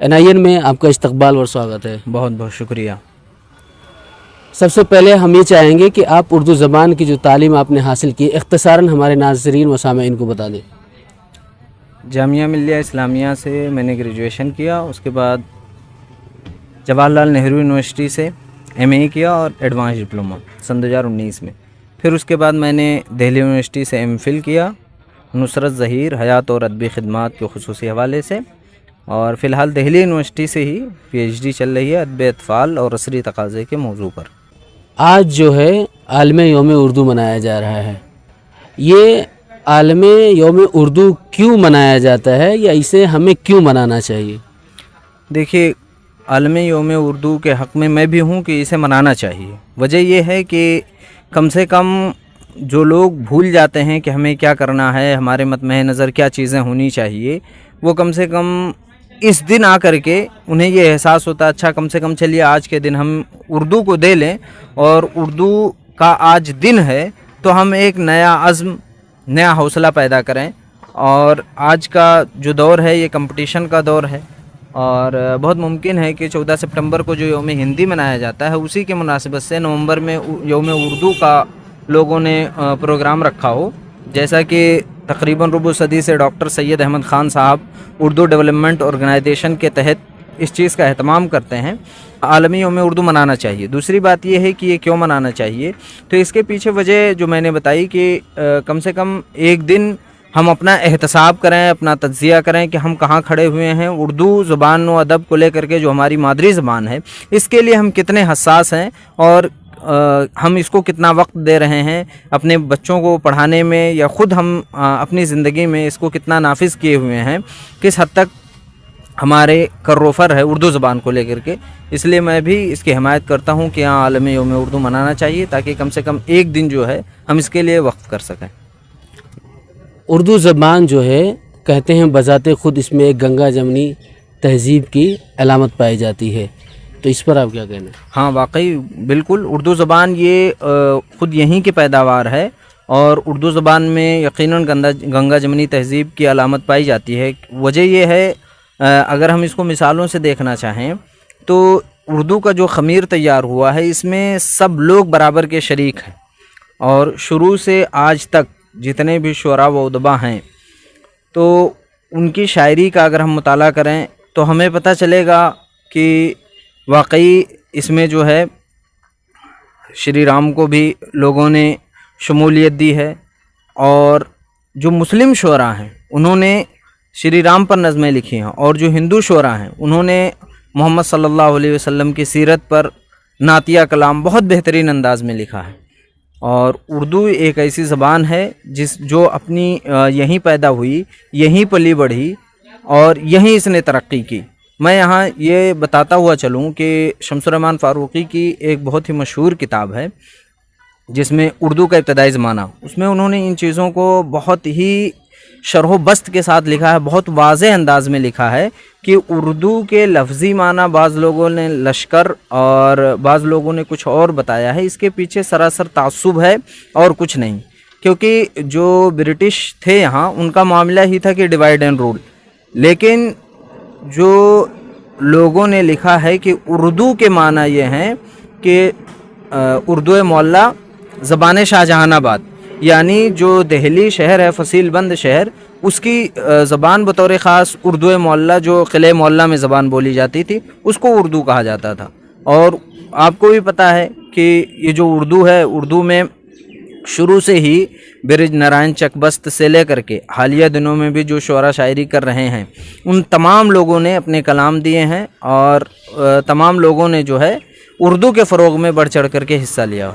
NIN میں آپ کا استقبال اور سواگت ہے. بہت بہت شکریہ. سب سے پہلے ہم یہ چاہیں گے کہ آپ اردو زبان کی جو تعلیم آپ نے حاصل کی اختصاراً ہمارے ناظرین و سامعین کو بتا دیں. جامعہ ملیہ اسلامیہ سے میں نے گریجویشن کیا، اس کے بعد جواہر لال نہرو یونیورسٹی سے MA کیا اور ایڈوانس ڈپلومہ سن 2019 میں. پھر اس کے بعد میں نے دہلی یونیورسٹی سے MPhil کیا نصرت ظہیر حیات اور ادبی خدمات کے خصوصی حوالے سے، اور فی الحال دہلی یونیورسٹی سے ہی PhD چل رہی ہے ادب اطفال اور عصری تقاضے کے موضوع پر. آج جو ہے عالمی یوم اردو منایا جا رہا ہے. یہ عالمی یوم اردو کیوں منایا جاتا ہے یا اسے ہمیں کیوں منانا چاہیے؟ دیکھیے، عالمی یوم اردو کے حق میں بھی ہوں کہ اسے منانا چاہیے. وجہ یہ ہے کہ کم سے کم جو لوگ بھول جاتے ہیں کہ ہمیں کیا کرنا ہے، ہمارے مطمع نظر کیا چیزیں ہونی چاہیے، وہ کم سے کم اس دن آ کر کے انہیں یہ احساس ہوتا ہے اچھا کم سے کم چلیے آج کے دن ہم اردو کو دے لیں، اور اردو کا آج دن ہے تو ہم ایک نیا عزم، نیا حوصلہ پیدا کریں. اور آج کا جو دور ہے یہ کمپٹیشن کا دور ہے، اور بہت ممکن ہے کہ 14 سپٹمبر کو جو یوم ہندی منایا جاتا ہے اسی کے مناسبت سے نومبر میں یوم اردو کا لوگوں نے پروگرام رکھا ہو. جیسا کہ تقریباً ربع صدی سے ڈاکٹر سید احمد خان صاحب اردو ڈیولپمنٹ آرگنائزیشن کے تحت اس چیز کا اہتمام کرتے ہیں. عالمی یوم اردو منانا چاہیے. دوسری بات یہ ہے کہ یہ کیوں منانا چاہیے، تو اس کے پیچھے وجہ جو میں نے بتائی کہ کم سے کم ایک دن ہم اپنا احتساب کریں، اپنا تجزیہ کریں کہ ہم کہاں کھڑے ہوئے ہیں. اردو زبان و ادب کو لے کر کے جو ہماری مادری زبان ہے اس کے لیے ہم کتنے حساس ہیں، اور ہم اس کو کتنا وقت دے رہے ہیں اپنے بچوں کو پڑھانے میں، یا خود ہم اپنی زندگی میں اس کو کتنا نافذ کیے ہوئے ہیں، کس حد تک ہمارے کروفر ہے اردو زبان کو لے کر کے. اس لیے میں بھی اس کی حمایت کرتا ہوں کہ ہاں عالمی یوم اردو منانا چاہیے، تاکہ کم سے کم ایک دن جو ہے ہم اس کے لیے وقف کر سکیں. اردو زبان جو ہے کہتے ہیں بذات خود اس میں ایک گنگا جمنی تہذیب کی علامت پائی جاتی ہے، تو اس پر آپ کیا کہنا ہے؟ ہاں واقعی بالکل، اردو زبان یہ خود یہیں کی پیداوار ہے، اور اردو زبان میں یقیناً گنگا جمنی تہذیب کی علامت پائی جاتی ہے. وجہ یہ ہے اگر ہم اس کو مثالوں سے دیکھنا چاہیں تو اردو کا جو خمیر تیار ہوا ہے اس میں سب لوگ برابر کے شریک ہیں، اور شروع سے آج تک جتنے بھی شعراء و ادباء ہیں تو ان کی شاعری کا اگر ہم مطالعہ کریں تو ہمیں پتہ چلے گا کہ واقعی اس میں جو ہے شری رام کو بھی لوگوں نے شمولیت دی ہے، اور جو مسلم شعراء ہیں انہوں نے شری رام پر نظمیں لکھی ہیں، اور جو ہندو شعراء ہیں انہوں نے محمد صلی اللہ علیہ وسلم کی سیرت پر نعتیہ کلام بہت بہترین انداز میں لکھا ہے. اور اردو ایک ایسی زبان ہے جو اپنی یہیں پیدا ہوئی، یہیں پلی بڑھی، اور یہیں اس نے ترقی کی. میں یہاں یہ بتاتا ہوا چلوں کہ شمس الرحمن فاروقی کی ایک بہت ہی مشہور کتاب ہے جس میں اردو کا ابتدائی زمانہ، اس میں انہوں نے ان چیزوں کو بہت ہی شرح و بسط کے ساتھ لکھا ہے، بہت واضح انداز میں لکھا ہے کہ اردو کے لفظی معنی بعض لوگوں نے لشکر اور بعض لوگوں نے کچھ اور بتایا ہے. اس کے پیچھے سراسر تعصب ہے اور کچھ نہیں، کیونکہ جو برٹش تھے یہاں ان کا معاملہ ہی تھا کہ ڈیوائڈ اینڈ رول. لیکن جو لوگوں نے لکھا ہے کہ اردو کے معنی یہ ہیں کہ اردو معلیٰ زبان شاہ جہان آباد، یعنی جو دہلی شہر ہے فصیل بند شہر، اس کی زبان بطور خاص اردو معلیٰ جو قلعہ معلیٰ میں زبان بولی جاتی تھی اس کو اردو کہا جاتا تھا. اور آپ کو بھی پتہ ہے کہ یہ جو اردو ہے، اردو میں شروع سے ہی برج نارائن چکبست سے لے کر کے حالیہ دنوں میں بھی جو شعراء شاعری کر رہے ہیں ان تمام لوگوں نے اپنے کلام دیے ہیں، اور تمام لوگوں نے جو ہے اردو کے فروغ میں بڑھ چڑھ کر کے حصہ لیا.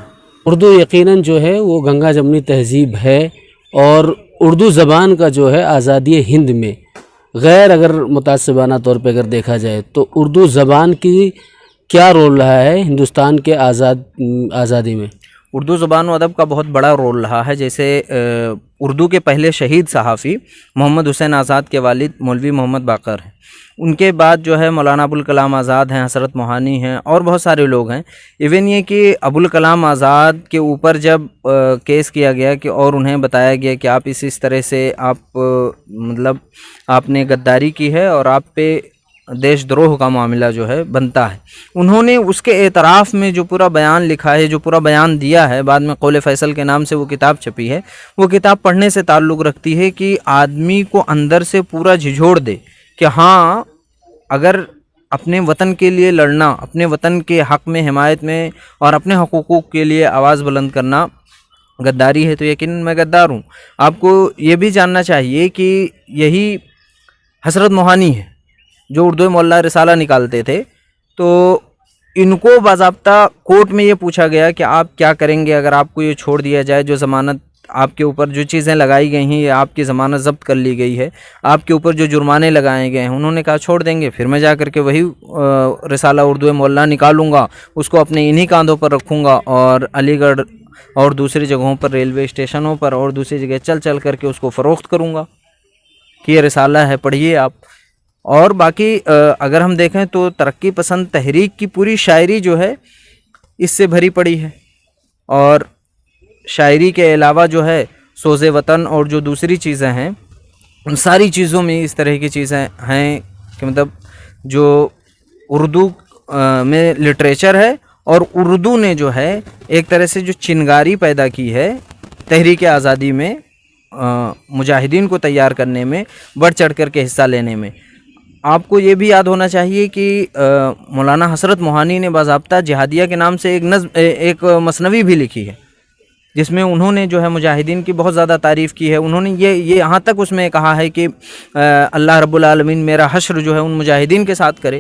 اردو یقیناً جو ہے وہ گنگا جمنی تہذیب ہے، اور اردو زبان کا جو ہے آزادی ہند میں غیر اگر متعصبانہ طور پہ اگر دیکھا جائے تو اردو زبان کی کیا رول رہا ہے ہندوستان کے آزادی میں؟ اردو زبان و ادب کا بہت بڑا رول رہا ہے. جیسے اردو کے پہلے شہید صحافی محمد حسین آزاد کے والد مولوی محمد باقر ہیں، ان کے بعد جو ہے مولانا ابوالکلام آزاد ہیں، حسرت موہانی ہیں، اور بہت سارے لوگ ہیں. ایون یہ کہ ابوالکلام آزاد کے اوپر جب کیس کیا گیا کہ اور انہیں بتایا گیا کہ آپ اس طرح سے آپ مطلب آپ نے غداری کی ہے اور آپ پہ دیش دروہ کا معاملہ جو ہے بنتا ہے۔ انہوں نے اس کے اعتراف میں جو پورا بیان لکھا ہے، جو پورا بیان دیا ہے، بعد میں قول فیصل کے نام سے وہ کتاب چھپی ہے، وہ کتاب پڑھنے سے تعلق رکھتی ہے کہ آدمی کو اندر سے پورا جھنجھوڑ دے کہ ہاں اگر اپنے وطن کے لیے لڑنا، اپنے وطن کے حق میں حمایت میں اور اپنے حقوق کے لیے آواز بلند کرنا غداری ہے تو یقیناً میں غدار ہوں۔ آپ کو یہ بھی جاننا چاہیے کہ یہی حسرت موہانی ہے جو اردو معلیٰ رسالہ نکالتے تھے، تو ان کو باضابطہ کورٹ میں یہ پوچھا گیا کہ آپ کیا کریں گے اگر آپ کو یہ چھوڑ دیا جائے، جو ضمانت آپ کے اوپر جو چیزیں لگائی گئی ہیں یا آپ کی ضمانت ضبط کر لی گئی ہے، آپ کے اوپر جو جرمانے لگائے گئے ہیں، انہوں نے کہا چھوڑ دیں گے، پھر میں جا کر کے وہی رسالہ اردو معلیٰ نکالوں گا، اس کو اپنے انہی کاندھوں پر رکھوں گا اور علی گڑھ اور دوسری جگہوں پر ریلوے اسٹیشنوں پر اور دوسری جگہ چل چل کر کے اس کو فروخت کروں گا کہ یہ رسالہ ہے، پڑھیے آپ۔ اور باقی اگر ہم دیکھیں تو ترقی پسند تحریک کی پوری شاعری جو ہے اس سے بھری پڑی ہے، اور شاعری کے علاوہ جو ہے سوز وطن اور جو دوسری چیزیں ہیں ان ساری چیزوں میں اس طرح کی چیزیں ہیں کہ مطلب جو اردو میں لٹریچر ہے، اور اردو نے جو ہے ایک طرح سے جو چنگاری پیدا کی ہے تحریک آزادی میں، مجاہدین کو تیار کرنے میں، بڑھ چڑھ کر کے حصہ لینے میں۔ آپ کو یہ بھی یاد ہونا چاہیے کہ مولانا حسرت موہانی نے باضابطہ جہادیہ کے نام سے ایک مثنوی بھی لکھی ہے، جس میں انہوں نے جو ہے مجاہدین کی بہت زیادہ تعریف کی ہے۔ انہوں نے یہ یہاں تک اس میں کہا ہے کہ اللہ رب العالمین میرا حشر جو ہے ان مجاہدین کے ساتھ کرے۔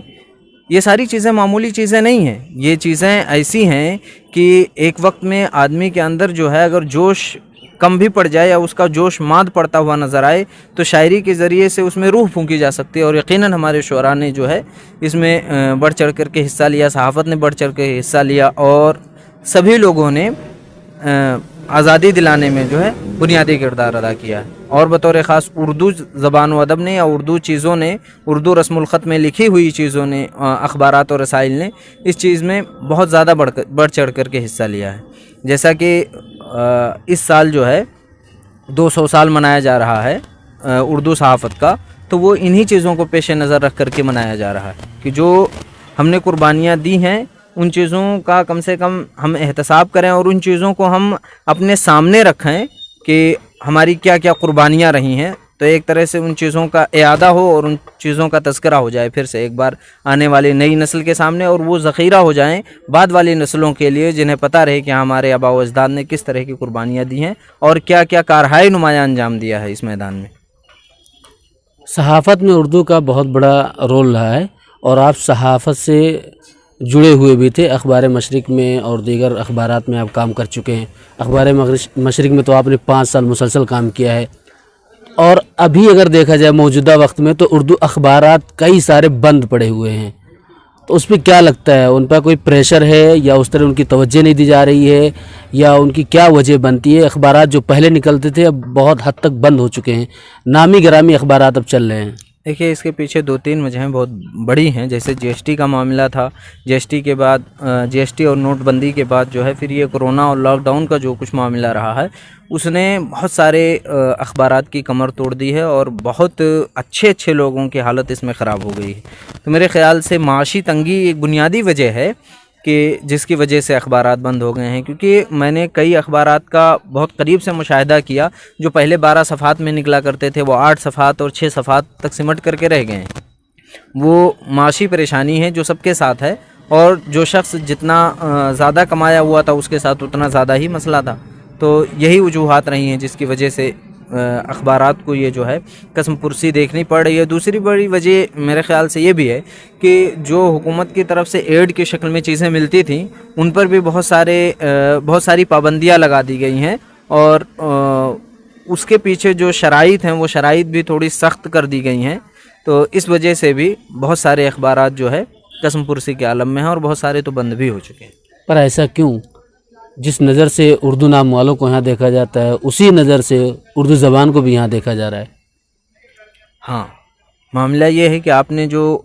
یہ ساری چیزیں معمولی چیزیں نہیں ہیں، یہ چیزیں ایسی ہیں کہ ایک وقت میں آدمی کے اندر جو ہے اگر جوش کم بھی پڑ جائے یا اس کا جوش ماد پڑتا ہوا نظر آئے تو شاعری کے ذریعے سے اس میں روح پھونکی جا سکتی ہے، اور یقیناً ہمارے شعراء نے جو ہے اس میں بڑھ چڑھ کر کے حصہ لیا، صحافت نے بڑھ چڑھ کے حصہ لیا، اور سبھی لوگوں نے آزادی دلانے میں جو ہے بنیادی کردار ادا کیا ہے۔ اور بطور خاص اردو زبان و ادب نے یا اردو چیزوں نے، اردو رسم الخط میں لکھی ہوئی چیزوں نے، اخبارات اور رسائل نے اس چیز میں بہت زیادہ بڑھ چڑھ کر کے حصہ لیا ہے۔ جیسا کہ اس سال جو ہے 200 سال منایا جا رہا ہے اردو صحافت کا، تو وہ انہی چیزوں کو پیش نظر رکھ کر کے منایا جا رہا ہے کہ جو ہم نے قربانیاں دی ہیں ان چیزوں کا کم سے کم ہم احتساب کریں، اور ان چیزوں کو ہم اپنے سامنے رکھیں کہ ہماری کیا کیا قربانیاں رہی ہیں، تو ایک طرح سے ان چیزوں کا اعادہ ہو اور ان چیزوں کا تذکرہ ہو جائے پھر سے ایک بار آنے والی نئی نسل کے سامنے، اور وہ ذخیرہ ہو جائیں بعد والی نسلوں کے لیے جنہیں پتہ رہے کہ ہمارے آباء و اجداد نے کس طرح کی قربانیاں دی ہیں اور کیا کیا کارہائے نمایاں انجام دیا ہے اس میدان میں۔ صحافت میں اردو کا بہت بڑا رول رہا ہے، اور آپ صحافت سے جڑے ہوئے بھی تھے، اخبار مشرق میں اور دیگر اخبارات میں آپ کام کر چکے ہیں۔ اخبار مشرق میں تو آپ نے 5 سال مسلسل کام کیا ہے، اور ابھی اگر دیکھا جائے موجودہ وقت میں تو اردو اخبارات کئی سارے بند پڑے ہوئے ہیں، تو اس پہ کیا لگتا ہے؟ ان پر کوئی پریشر ہے یا اس طرح ان کی توجہ نہیں دی جا رہی ہے، یا ان کی کیا وجہ بنتی ہے؟ اخبارات جو پہلے نکلتے تھے اب بہت حد تک بند ہو چکے ہیں، نامی گرامی اخبارات اب چل رہے ہیں۔ دیکھیے اس کے پیچھے 2-3 وجہیں بہت بڑی ہیں، جیسے جی ایس ٹی کا معاملہ تھا، جی ایس ٹی کے بعد جی ایس ٹی اور نوٹ بندی کے بعد جو ہے پھر یہ کرونا اور لاک ڈاؤن کا جو کچھ معاملہ رہا ہے اس نے بہت سارے اخبارات کی کمر توڑ دی ہے، اور بہت اچھے لوگوں کی حالت اس میں خراب ہو گئی ہے۔ تو میرے خیال سے معاشی تنگی ایک بنیادی وجہ ہے کہ جس کی وجہ سے اخبارات بند ہو گئے ہیں، کیونکہ میں نے کئی اخبارات کا بہت قریب سے مشاہدہ کیا جو پہلے 12 صفحات میں نکلا کرتے تھے، وہ 8 صفحات اور 6 صفحات تک سمٹ کر کے رہ گئے ہیں۔ وہ معاشی پریشانی ہے جو سب کے ساتھ ہے، اور جو شخص جتنا زیادہ کمایا ہوا تھا اس کے ساتھ اتنا زیادہ ہی مسئلہ تھا۔ تو یہی وجوہات رہی ہیں جس کی وجہ سے اخبارات کو یہ جو ہے قسم پرسی دیکھنی پڑ رہی ہے۔ دوسری بڑی وجہ میرے خیال سے یہ بھی ہے کہ جو حکومت کی طرف سے ایڈ کی شکل میں چیزیں ملتی تھیں ان پر بھی بہت ساری پابندیاں لگا دی گئی ہیں، اور اس کے پیچھے جو شرائط ہیں وہ شرائط بھی تھوڑی سخت کر دی گئی ہیں، تو اس وجہ سے بھی بہت سارے اخبارات جو ہے قسم پرسی کے عالم میں ہیں، اور بہت سارے تو بند بھی ہو چکے ہیں۔ پر ایسا کیوں؟ جس نظر سے اردو نام والوں کو یہاں دیکھا جاتا ہے اسی نظر سے اردو زبان کو بھی یہاں دیکھا جا رہا ہے۔ ہاں، معاملہ یہ ہے کہ آپ نے جو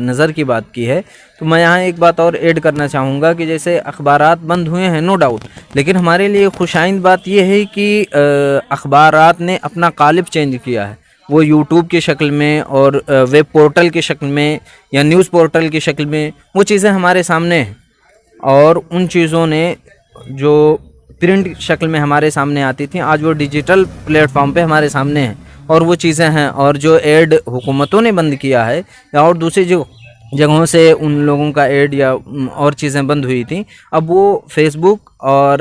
نظر کی بات کی ہے تو میں یہاں ایک بات اور ایڈ کرنا چاہوں گا کہ جیسے اخبارات بند ہوئے ہیں نو ڈاؤٹ، لیکن ہمارے لیے خوش آئند بات یہ ہے کہ اخبارات نے اپنا قالب چینج کیا ہے۔ وہ یوٹیوب کی شکل میں اور ویب پورٹل کی شکل میں یا نیوز پورٹل کی شکل میں وہ چیزیں ہمارے سامنے ہیں، اور ان چیزوں نے جو پرنٹ شکل میں ہمارے سامنے آتی تھیں آج وہ ڈیجیٹل پلیٹ فارم پہ ہمارے سامنے ہیں، اور وہ چیزیں ہیں. اور جو ایڈ حکومتوں نے بند کیا ہے یا اور دوسری جگہوں سے ان لوگوں کا ایڈ یا اور چیزیں بند ہوئی تھیں، اب وہ فیس بک اور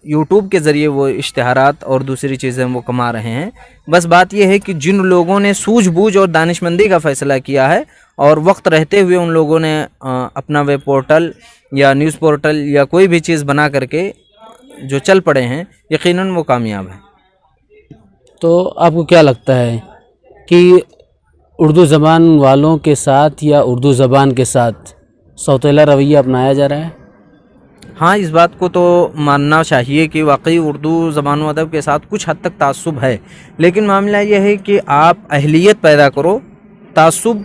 یوٹیوب کے ذریعے وہ اشتہارات اور دوسری چیزیں وہ کما رہے ہیں. بس بات یہ ہے کہ جن لوگوں نے سوجھ بوجھ اور دانش مندی کا فیصلہ کیا ہے اور وقت رہتے ہوئے ان لوگوں نے اپنا ویب پورٹل یا نیوز پورٹل یا کوئی بھی چیز بنا کر کے جو چل پڑے ہیں، یقیناً وہ کامیاب ہیں. تو آپ کو کیا لگتا ہے کہ اردو زبان والوں کے ساتھ یا اردو زبان کے ساتھ سوتیلا رویہ اپنایا جا رہا ہے؟ ہاں، اس بات کو تو ماننا چاہیے کہ واقعی اردو زبان و ادب کے ساتھ کچھ حد تک تعصب ہے، لیکن معاملہ یہ ہے کہ آپ اہلیت پیدا کرو. تعصب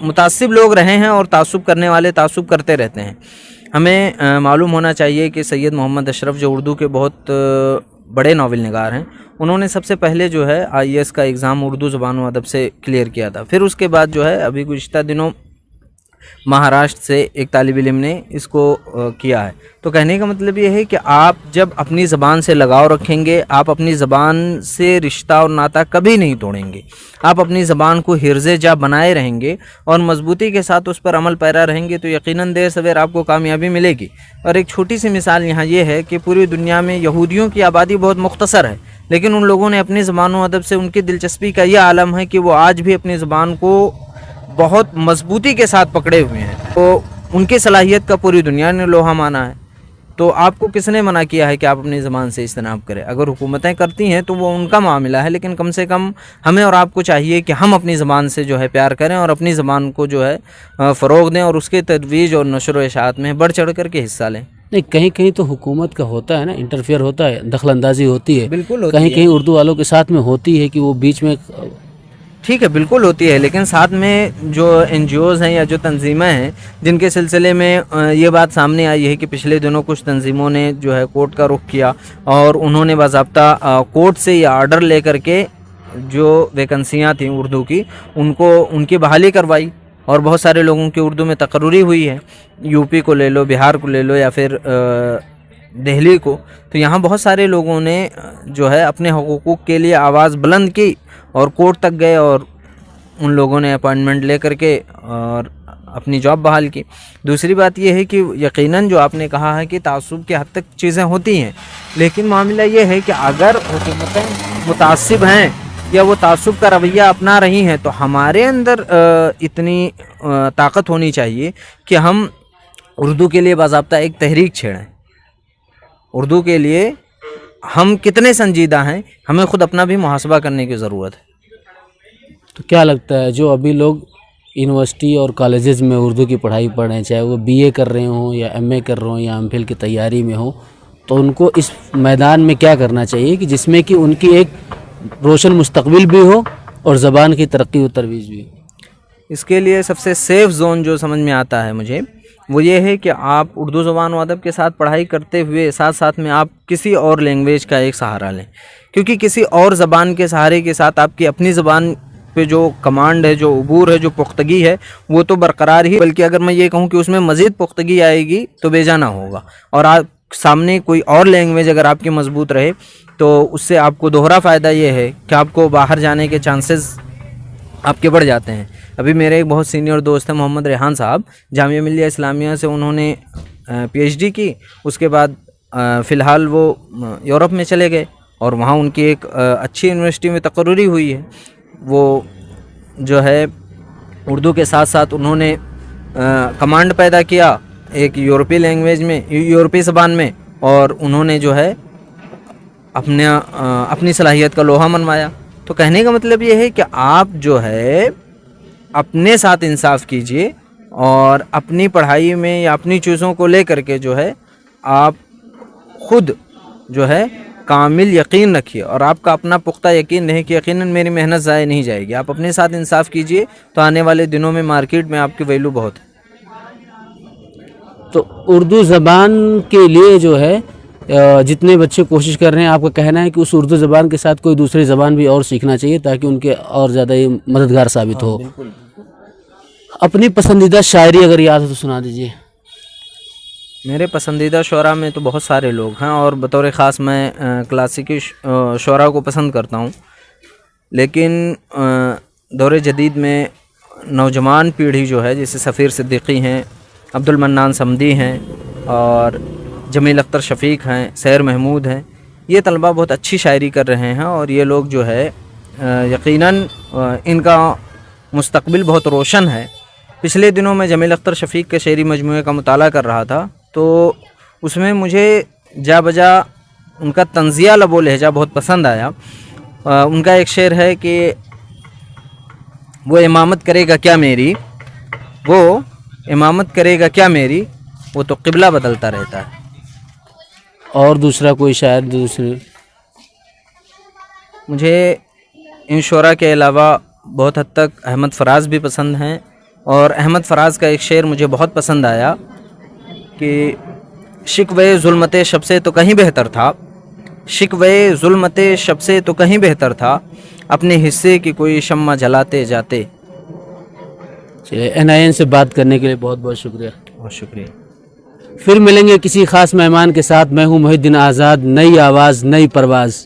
متعصب لوگ رہے ہیں اور تعصب کرنے والے تعصب کرتے رہتے ہیں. ہمیں معلوم ہونا چاہیے کہ سید محمد اشرف جو اردو کے بہت بڑے ناول نگار ہیں، انہوں نے سب سے پہلے جو ہے IAS کا ایگزام اردو زبان و ادب سے کلیئر کیا تھا. پھر اس کے بعد جو ہے ابھی گزشتہ دنوں مہاراشٹر سے ایک طالب علم نے اس کو کیا ہے. تو کہنے کا مطلب یہ ہے کہ آپ جب اپنی زبان سے لگاؤ رکھیں گے، آپ اپنی زبان سے رشتہ اور ناطہ کبھی نہیں توڑیں گے، آپ اپنی زبان کو حرز جا بنائے رہیں گے اور مضبوطی کے ساتھ اس پر عمل پیرا رہیں گے، تو یقیناً دیر سویر آپ کو کامیابی ملے گی. اور ایک چھوٹی سی مثال یہاں یہ ہے کہ پوری دنیا میں یہودیوں کی آبادی بہت مختصر ہے، لیکن ان لوگوں نے اپنی زبان و ادب سے ان کی دلچسپی کا یہ عالم ہے کہ وہ آج بھی اپنی زبان کو بہت مضبوطی کے ساتھ پکڑے ہوئے ہیں. تو ان کی صلاحیت کا پوری دنیا نے لوہا مانا ہے. تو آپ کو کس نے منع کیا ہے کہ آپ اپنی زبان سے اجتناب کریں؟ اگر حکومتیں کرتی ہیں تو وہ ان کا معاملہ ہے، لیکن کم سے کم ہمیں اور آپ کو چاہیے کہ ہم اپنی زبان سے جو ہے پیار کریں اور اپنی زبان کو جو ہے فروغ دیں اور اس کے ترویج اور نشر و اشاعت میں بڑھ چڑھ کر کے حصہ لیں. نہیں، کہیں کہیں تو حکومت کا ہوتا ہے نا، انٹرفیئر ہوتا ہے، دخل اندازی ہوتی ہے. بالکل ہوتی کہیں ہے. کہیں اردو والوں کے ساتھ میں ہوتی ہے کہ وہ بیچ میں ٹھیک ہے، بالکل ہوتی ہے، لیکن ساتھ میں جو NGOs ہیں یا جو تنظیمیں ہیں جن کے سلسلے میں یہ بات سامنے آئی ہے کہ پچھلے دنوں کچھ تنظیموں نے جو ہے کورٹ کا رخ کیا اور انہوں نے باضابطہ کورٹ سے یہ آرڈر لے کر کے جو ویکنسیاں تھیں اردو کی ان کی بحالی کروائی، اور بہت سارے لوگوں کی اردو میں تقرری ہوئی ہے. UP کو لے لو، بہار کو لے لو یا پھر دہلی کو. تو یہاں بہت سارے لوگوں نے جو ہے اپنے حقوق کے لیے آواز بلند کی اور کورٹ تک گئے اور ان لوگوں نے اپائنٹمنٹ لے کر کے اور اپنی جاب بحال کی. دوسری بات یہ ہے کہ یقیناً جو آپ نے کہا ہے کہ تعصب کے حد تک چیزیں ہوتی ہیں، لیکن معاملہ یہ ہے کہ اگر حکومتیں متعصب ہیں یا وہ تعصب کا رویہ اپنا رہی ہیں تو ہمارے اندر اتنی طاقت ہونی چاہیے کہ ہم اردو کے لیے باضابطہ ایک تحریک چھیڑیں. اردو کے لیے ہم کتنے سنجیدہ ہیں، ہمیں خود اپنا بھی محاسبہ کرنے کی ضرورت ہے. تو کیا لگتا ہے جو ابھی لوگ یونیورسٹی اور کالجز میں اردو کی پڑھائی پڑھ رہے ہیں، چاہے وہ BA کر رہے ہوں یا MA کر رہے ہوں یا MPhil کی تیاری میں ہوں، تو ان کو اس میدان میں کیا کرنا چاہیے کہ جس میں کہ ان کی ایک روشن مستقبل بھی ہو اور زبان کی ترقی و ترویج بھی ہو؟ اس کے لیے سب سے سیف زون جو سمجھ میں آتا ہے مجھے وہ یہ ہے کہ آپ اردو زبان و ادب کے ساتھ پڑھائی کرتے ہوئے ساتھ ساتھ میں آپ کسی اور لینگویج کا ایک سہارا لیں، کیونکہ کسی اور زبان کے سہارے کے ساتھ آپ کی اپنی زبان پہ جو کمانڈ ہے، جو عبور ہے، جو پختگی ہے، وہ تو برقرار ہی، بلکہ اگر میں یہ کہوں کہ اس میں مزید پختگی آئے گی تو بے جانا ہوگا. اور آپ سامنے کوئی اور لینگویج اگر آپ کی مضبوط رہے تو اس سے آپ کو دوہرا فائدہ یہ ہے کہ آپ کو باہر جانے کے چانسز آپ کے بڑھ جاتے ہیں. ابھی میرے ایک بہت سینئر دوست ہیں محمد ریحان صاحب، جامعہ ملیہ اسلامیہ سے انہوں نے PhD کی. اس کے بعد فی الحال وہ یورپ میں چلے گئے اور وہاں ان کی ایک اچھی یونیورسٹی میں تقرری ہوئی ہے. وہ جو ہے اردو کے ساتھ ساتھ انہوں نے کمانڈ پیدا کیا ایک یورپی لینگویج میں، یورپی زبان میں، اور انہوں نے جو ہے اپنی صلاحیت کا لوہا منوایا. تو کہنے کا مطلب یہ ہے کہ آپ جو ہے اپنے ساتھ انصاف کیجئے اور اپنی پڑھائی میں یا اپنی چیزوں کو لے کر کے جو ہے آپ خود جو ہے کامل یقین رکھیے اور آپ کا اپنا پختہ یقین رہے کہ یقیناً میری محنت ضائع نہیں جائے گی. آپ اپنے ساتھ انصاف کیجئے تو آنے والے دنوں میں مارکیٹ میں آپ کی ویلیو بہت ہے. تو اردو زبان کے لیے جو ہے جتنے بچے کوشش کر رہے ہیں، آپ کا کہنا ہے کہ اس اردو زبان کے ساتھ کوئی دوسری زبان بھی اور سیکھنا چاہیے تاکہ ان کے اور زیادہ یہ مددگار ثابت ہو. اپنی پسندیدہ شاعری اگر یاد ہو تو سنا دیجیے. میرے پسندیدہ شعراء میں تو بہت سارے لوگ ہیں، اور بطور خاص میں کلاسیکی شعراء کو پسند کرتا ہوں، لیکن دور جدید میں نوجوان پیڑھی جو ہے، جیسے سفیر صدیقی ہیں، عبد المنان صمدی ہیں، اور جمیل اختر شفیق ہیں، سیر محمود ہیں، یہ طلباء بہت اچھی شاعری کر رہے ہیں، اور یہ لوگ جو ہے یقیناً ان کا مستقبل بہت روشن ہے. پچھلے دنوں میں جمیل اختر شفیق کے شعری مجموعے کا مطالعہ کر رہا تھا، تو اس میں مجھے جا بجا ان کا طنزیہ لب و لہجہ بہت پسند آیا. ان کا ایک شعر ہے کہ وہ امامت کرے گا کیا میری، وہ امامت کرے گا کیا میری، وہ تو قبلہ بدلتا رہتا ہے. اور دوسرا کوئی شاعر دوسرے؟ مجھے ان شعراء کے علاوہ بہت حد تک احمد فراز بھی پسند ہیں، اور احمد فراز کا ایک شعر مجھے بہت پسند آیا کہ شکوے ظلمت شب سے تو کہیں بہتر تھا، شکوے ظلمت شب سے تو کہیں بہتر تھا، اپنے حصے کی کوئی شمع جلاتے جاتے. چلیے، NIN سے بات کرنے کے لیے بہت بہت شکریہ. بہت شکریہ. پھر ملیں گے کسی خاص مہمان کے ساتھ. میں ہوں محی الدین آزاد. نئی آواز، نئی پرواز.